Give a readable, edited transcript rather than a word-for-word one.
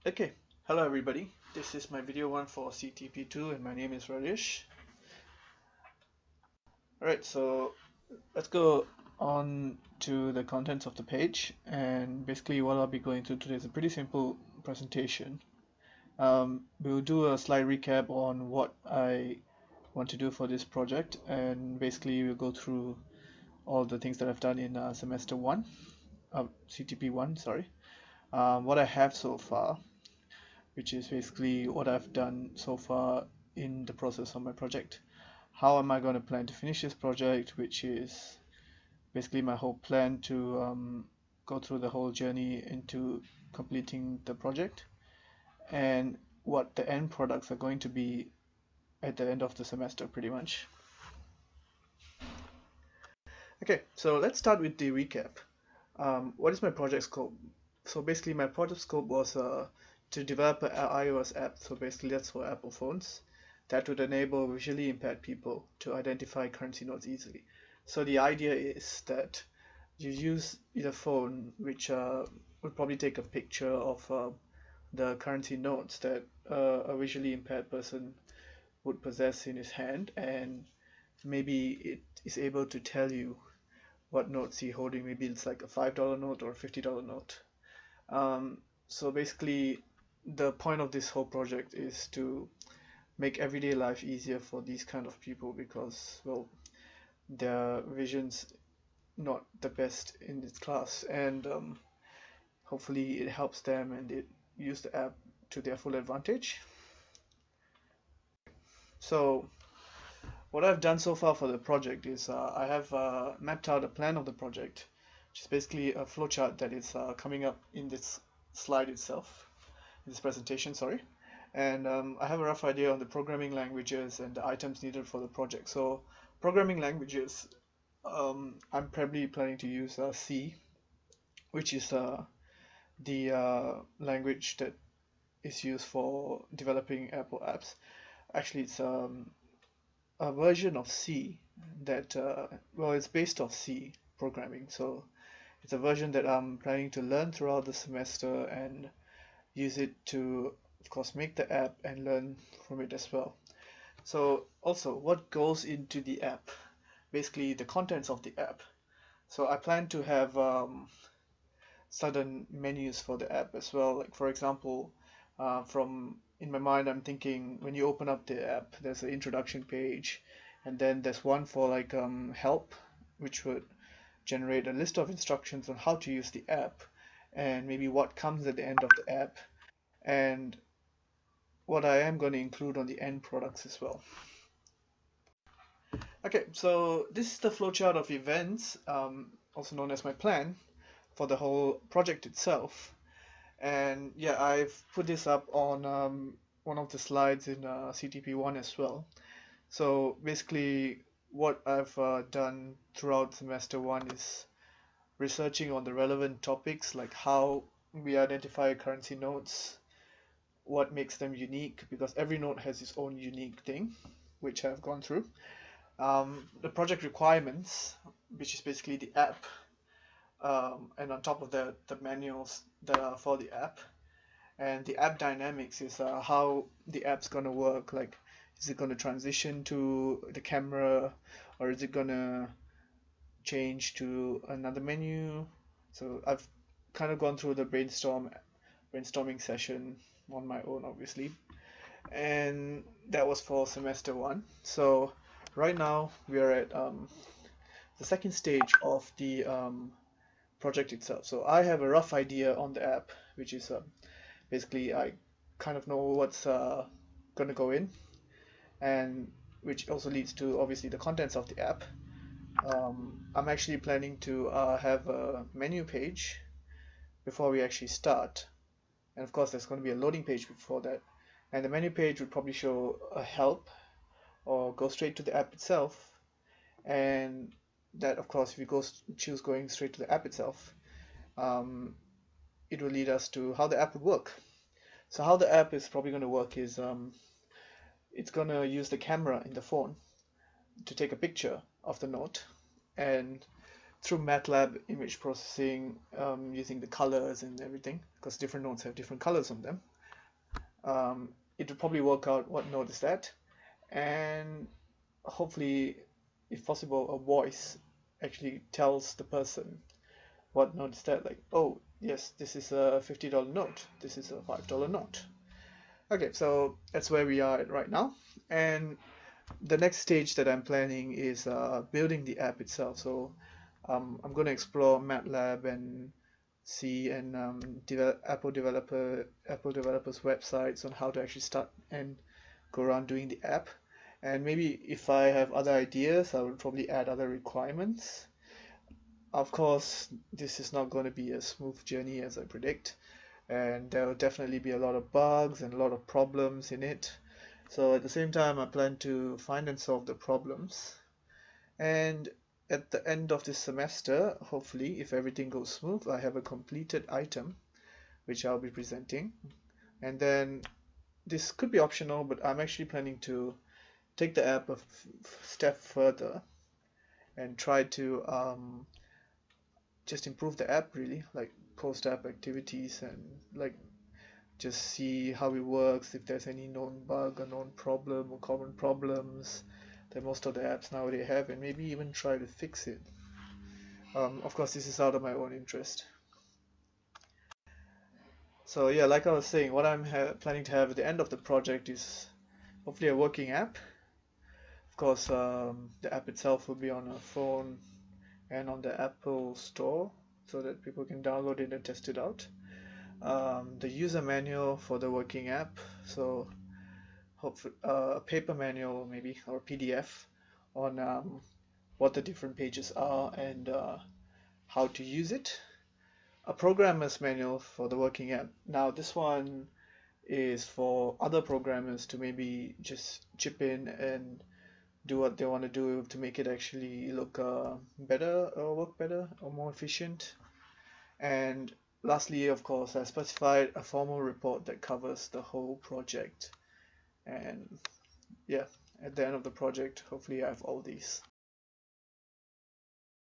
Okay, hello everybody. This is my video one for CTP2 and my name is Rajesh. Alright, so let's go on to the contents of the page, and basically what I'll be going through today is a pretty simple presentation. We'll do a slide recap on what I want to do for this project, and basically we'll go through all the things that I've done in semester 1, CTP1, sorry, what I have so far, which is basically what I've done so far in the process of my project. How am I going to plan to finish this project, which is basically my whole plan to go through the whole journey into completing the project, and what the end products are going to be at the end of the semester, pretty much. Okay, so let's start with the recap. What is my project scope? So basically, my project scope was to develop an iOS app. So basically, that's for Apple phones that would enable visually impaired people to identify currency notes easily. So the idea is that you use the phone, which would probably take a picture of the currency notes that a visually impaired person would possess in his hand, and maybe it is able to tell you what notes he's holding. Maybe it's like a $5 note or a $50 note. So basically, the point of this whole project is to make everyday life easier for these kind of people because, well, their vision's not the best in this class, and hopefully it helps them and it use the app to their full advantage. So what I've done so far for the project is I have mapped out a plan of the project, which is basically a flowchart that is coming up in this slide itself, in this presentation, sorry. And I have a rough idea on the programming languages and the items needed for the project. So programming languages, I'm probably planning to use C, which is the language that is used for developing Apple apps. Actually, it's a version of C that, well, it's based off C programming. So it's a version that I'm planning to learn throughout the semester and use it to, of course, make the app and learn from it as well. So also, what goes into the app? Basically, the contents of the app. So I plan to have certain menus for the app as well. Like for example, from in my mind, I'm thinking when you open up the app, there's an introduction page, and then there's one for like help, which would generate a list of instructions on how to use the app, and maybe what comes at the end of the app, and what I am going to include on the end products as well. Okay, so this is the flowchart of events, also known as my plan for the whole project itself. And yeah, I've put this up on one of the slides in CTP1 as well. So basically, what I've done throughout semester one is researching on the relevant topics, like how we identify currency notes, what makes them unique, because every note has its own unique thing, which I've gone through. The project requirements, which is basically the app, and on top of that, the manuals that are for the app. And the app dynamics is how the app's gonna work. Like, is it gonna transition to the camera, or is it gonna change to another menu? So I've kind of gone through the brainstorming session on my own, obviously, and that was for semester one. So right now we are at the second stage of the project itself. So I have a rough idea on the app, which is basically I kind of know what's gonna go in, and which also leads to obviously the contents of the app. I'm actually planning to have a menu page before we actually start, and of course there's going to be a loading page before that, and the menu page would probably show a help or go straight to the app itself, and that of course if you choose going straight to the app itself, um, it will lead us to how the app would work. So how the app is probably going to work is it's going to use the camera in the phone to take a picture of the note, and through MATLAB image processing, using the colors and everything, because different nodes have different colors on them. It will probably work out what node is that, and hopefully, if possible, a voice actually tells the person what node is that. Like, oh yes, this is a $50 note, this is a $5 note. Okay, so that's where we are at right now, and the next stage that I'm planning is building the app itself. So I'm going to explore MATLAB and C and Apple developers websites on how to actually start and go around doing the app. And maybe if I have other ideas, I would probably add other requirements. Of course, this is not going to be a smooth journey as I predict, and there will definitely be a lot of bugs and a lot of problems in it. So at the same time, I plan to find and solve the problems. And at the end of this semester, hopefully, if everything goes smooth, I have a completed item which I'll be presenting. And then this could be optional, but I'm actually planning to take the app a step further and try to just improve the app really, like post app activities and like just see how it works, if there's any known bug or known problem or common problems that most of the apps nowadays have, and maybe even try to fix it. Of course, this is out of my own interest. So yeah, like I was saying, what I'm planning to have at the end of the project is hopefully a working app. Of course, the app itself will be on a phone and on the Apple Store so that people can download it and test it out. The user manual for the working app, so hopefully a paper manual maybe or a PDF on what the different pages are and how to use it. A programmer's manual for the working app. Now this one is for other programmers to maybe just chip in and do what they want to do to make it actually look better or work better or more efficient. And lastly, of course, I specified a formal report that covers the whole project. And yeah, at the end of the project, hopefully I have all these.